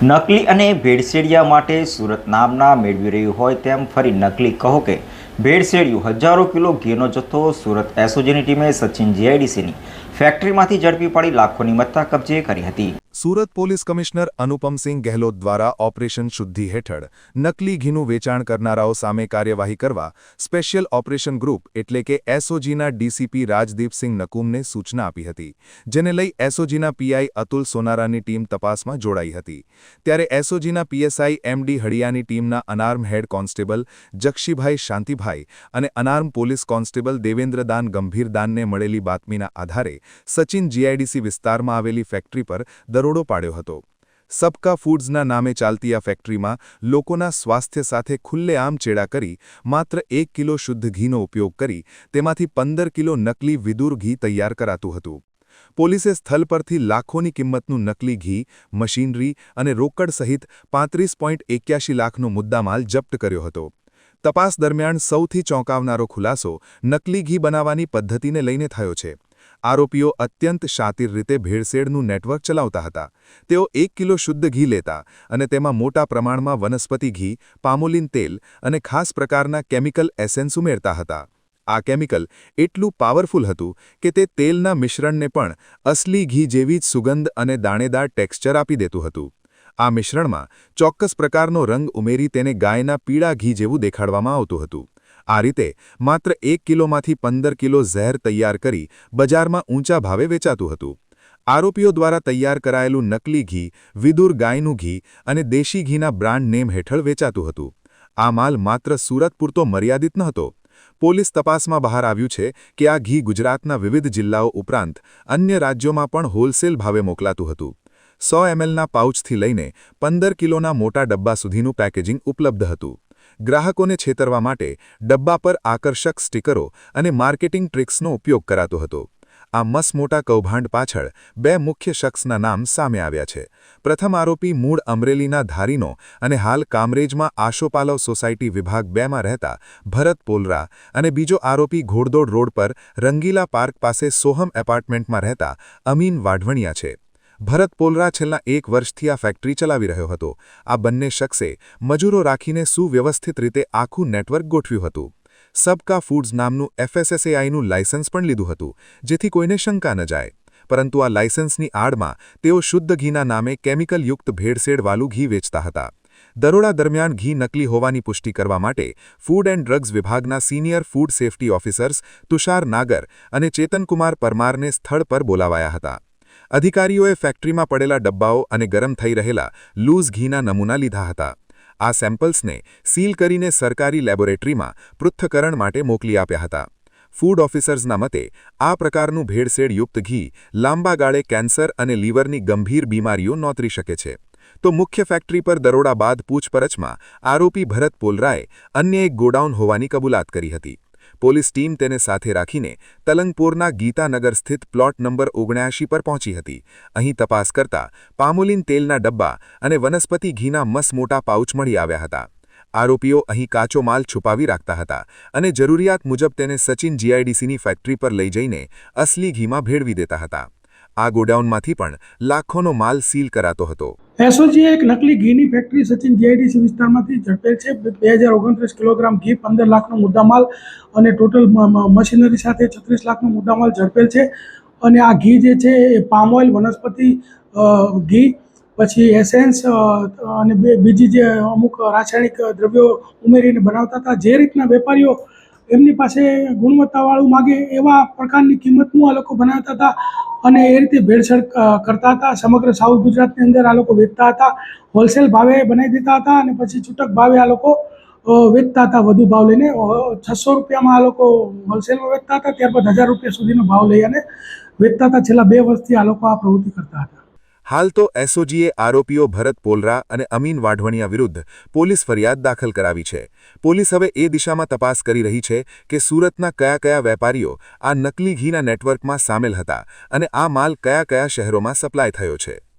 નકલી અને ભેળસેળિયા માટે સુરત નામના મેળવી રહ્યું હોય તેમ ફરી નકલી કહો કે ભેળસેળિયું હજારો કિલો ઘીનો જથ્થો સુરત એસઓજીની ટીમે સચિન જીઆઈડીસીની ફેક્ટરીમાંથી ઝડપી પાડી લાખોની મત્તા કબજે કરી હતી। સુરત પોલીસ કમિશનર અનુપમસિંહ ગેહલોત દ્વારા ઓપરેશન શુદ્ધિ હેઠળ નકલી ઘીનું વેચાણ કરનારાઓ સામે કાર્યવાહી કરવા સ્પેશિયલ ઓપરેશન ગ્રુપ એટલે કે એસઓજીના ડીસીપી રાજદીપસિંહ નકુમને સૂચના આપી હતી, જેને લઈ એસઓજીના પીઆઈ અતુલ સોનારાની ટીમ તપાસમાં જોડાઈ હતી। ત્યારે એસઓજીના પીએસઆઈ એમડી હડિયાની ટીમના અનાર્મ હેડ કોન્સ્ટેબલ જક્ષીભાઈ શાંતિભાઈ અને અનાર્મ પોલીસ કોન્સ્ટેબલ દેવેન્દ્રદાન ગંભીરદાનને મળેલી બાતમીના આધારે સચિન જીઆઈડીસી વિસ્તારમાં આવેલી ફેક્ટરી પર દરોડો પાડ્યો હતો। સબકા ફૂડ્સના નામે ચાલતી આ ફેક્ટરીમાં લોકોના સ્વાસ્થ્ય સાથે ખુલ્લેઆમ ચેડા કરી માત્ર 1 કિલો શુદ્ધ ઘીનો ઉપયોગ કરી તેમાંથી 15 કિલો નકલી વિદુર ઘી તૈયાર કરાતું હતું। પોલીસે સ્થળ પરથી લાખોની કિંમતનું નકલી ઘી, મશીનરી અને રોકડ સહિત 35.81 લાખનો મુદ્દામાલ જપ્ત કર્યો હતો। તપાસ દરમિયાન સૌથી ચોંકાવનારો ખુલાસો નકલી ઘી બનાવવાની પદ્ધતિને લઈને થયો છે। આરોપીઓ અત્યંત શાતિર રીતે ભેળસેળનું નેટવર્ક ચલાવતા હતા। તેઓ 1 કિલો શુદ્ધ ઘી લેતા અને તેમાં મોટા પ્રમાણમાં વનસ્પતિ ઘી, પામોલિન તેલ અને ખાસ પ્રકારના કેમિકલ એસેન્સ ઉમેરતા હતા। આ કેમિકલ એટલું પાવરફુલ હતું કે તે તેલના મિશ્રણને પણ અસલી ઘી જેવી જ સુગંધ અને દાણેદાર ટેક્સચર આપી દેતું હતું। આ મિશ્રણમાં ચોક્કસ પ્રકારનો રંગ ઉમેરી તેને ગાયના પીળા ઘી જેવું દેખાડવામાં આવતું હતું। આ રીતે માત્ર 1 કિલોમાંથી 15 કિલો ઝેર તૈયાર કરી બજારમાં ઊંચા ભાવે વેચાતું હતું। આરોપીઓ દ્વારા તૈયાર કરાયેલું નકલી ઘી વિદુર ગાયનું ઘી અને દેશી ઘીના બ્રાન્ડ નેમ હેઠળ વેચાતું હતું। આ માલ માત્ર સુરત પૂરતો મર્યાદિત નહોતો। પોલીસ તપાસમાં બહાર આવ્યું છે કે આ ઘી ગુજરાતના વિવિધ જિલ્લાઓ ઉપરાંત અન્ય રાજ્યોમાં પણ હોલસેલ ભાવે મોકલાતું હતું। 100 mlના પાઉચથી લઈને 15 કિલોના મોટા ડબ્બા સુધીનું પેકેજિંગ ઉપલબ્ધ હતું। ગ્રાહકોને છેતરવા માટે ડબ્બા પર આકર્ષક સ્ટીકરો અને માર્કેટિંગ ટ્રિક્સનો ઉપયોગ કરાતો હતો। આ મસમોટા કૌભાંડ પાછળ 2 મુખ્ય શખ્સના નામ સામે આવ્યા છે। પ્રથમ આરોપી મૂળ અમરેલીના ધારીનો અને હાલ કામરેજમાં આશોપાલવ સોસાયટી વિભાગ 2માં રહેતા ભરત પોલરા અને બીજો આરોપી ઘોડદોડ રોડ પર રંગીલા પાર્ક પાસે સોહમ એપાર્ટમેન્ટમાં રહેતા અમીન વાઢવણિયા છે। ભરત પોલરા છેલ્લા 1 વર્ષથી આ ફેક્ટરી ચલાવી રહ્યો હતો। આ બંને શખ્સે મજૂરો રાખીને સુવ્યવસ્થિત રીતે આખું નેટવર્ક ગોઠવ્યું હતું। સબકા ફૂડ્સ નામનું એફએસએસએઆઈનું લાયસન્સ પણ લીધું હતું, જેથી કોઈને શંકા ન જાય। પરંતુ આ લાયસન્સની આડમાં તેઓ શુદ્ધ ઘીના નામે કેમિકલયુક્ત ભેળસેળવાળું ઘી વેચતા હતા। દરોડા દરમિયાન ઘી નકલી હોવાની પુષ્ટિ કરવા માટે ફૂડ એન્ડ ડ્રગ્સ વિભાગના senior food safety officers Tushar Nagar અને ચેતનકુમાર પરમારને સ્થળ પર બોલાવાયા હતા। અધિકારીઓએ ફેક્ટરીમાં પડેલા ડબ્બાઓ અને ગરમ થઈ રહેલા લૂઝ ઘીના નમૂના લીધા હતા। આ સેમ્પલ્સને સીલ કરીને સરકારી લેબોરેટરીમાં પૃથ્થકરણ માટે મોકલી આપ્યા હતા। ફૂડ ઓફિસર્સના મતે આ પ્રકારનું ભેળસેળયુક્ત ઘી લાંબા ગાળે કેન્સર અને લીવરની ગંભીર બીમારીઓ નોતરી શકે છે। તો મુખ્ય ફેક્ટરી પર દરોડા બાદ પૂછપરછમાં આરોપી ભરત પોલરાએ અન્ય એક ગોડાઉન હોવાની કબૂલાત કરી હતી। પોલીસ ટીમ તેને સાથે રાખીને તલંગપોરના ગીતાનગર સ્થિત પ્લોટ નંબર 79 પર પહોંચી હતી। અહીં તપાસ કરતા પામોલિન તેલના ડબ્બા અને વનસ્પતિ ઘીના મસમોટા પાઉચ મળી આવ્યા હતા। આરોપીઓ અહીં કાચો માલ છુપાવી રાખતા હતા અને જરૂરિયાત મુજબ તેને સચિન જીઆઈડીસીની ફેક્ટરી પર લઈ જઈને અસલી ઘીમાં ભેળવી દેતા હતા। આ ગોડાઉનમાંથી પણ લાખોનો માલ સીલ કરાતો હતો। એસઓજીએ એક નકલી ઘીની ફેક્ટરી સચિન જીઆઈડીસી વિસ્તારમાંથી ઝડપેલ છે। 2029 કિલોગ્રામ ઘી, 15 લાખનો મુદ્દામાલ અને ટોટલ મશીનરી સાથે 36 લાખનો મુદ્દામાલ ઝડપેલ છે। અને આ ઘી જે છે એ પામ ઓઇલ, વનસ્પતિ ઘી, પછી એસેન્સ અને બીજી જે અમુક રાસાયણિક દ્રવ્યો ઉમેરીને બનાવતા હતા। જે રીતના વેપારીઓ એમની પાસે ગુણવત્તાવાળું માગે એવા પ્રકારની કિંમતનું આ લોકો બનાવતા હતા અને એ રીતે ભેળસેળ કરતા હતા। સમગ્ર સાઉથ ગુજરાતની અંદર આ લોકો વેચતા હતા। હોલસેલ ભાવે બનાવી દેતા હતા અને પછી છૂટક ભાવે આ લોકો વેચતા હતા। વધુ ભાવ લઈને 600 રૂપિયામાં આ લોકો હોલસેલમાં વેચતા હતા, ત્યારબાદ 1000 રૂપિયા સુધીનો ભાવ લઈ અને વેચતા હતા। છેલ્લા 2 વર્ષથી આ લોકો આ પ્રવૃત્તિ કરતા હતા। હાલ તો એસઓજીએ આરોપીઓ ભરત પોલરા અને અમીન વાઢવણિયા વિરુદ્ધ પોલીસ ફરિયાદ દાખલ કરાવી છે। પોલીસ હવે એ દિશામાં તપાસ કરી રહી છે કે સુરતના કયા વેપારીઓ આ નકલી ઘીના નેટવર્કમાં સામેલ હતા અને આ માલ કયા શહેરોમાં સપ્લાય થયો છે।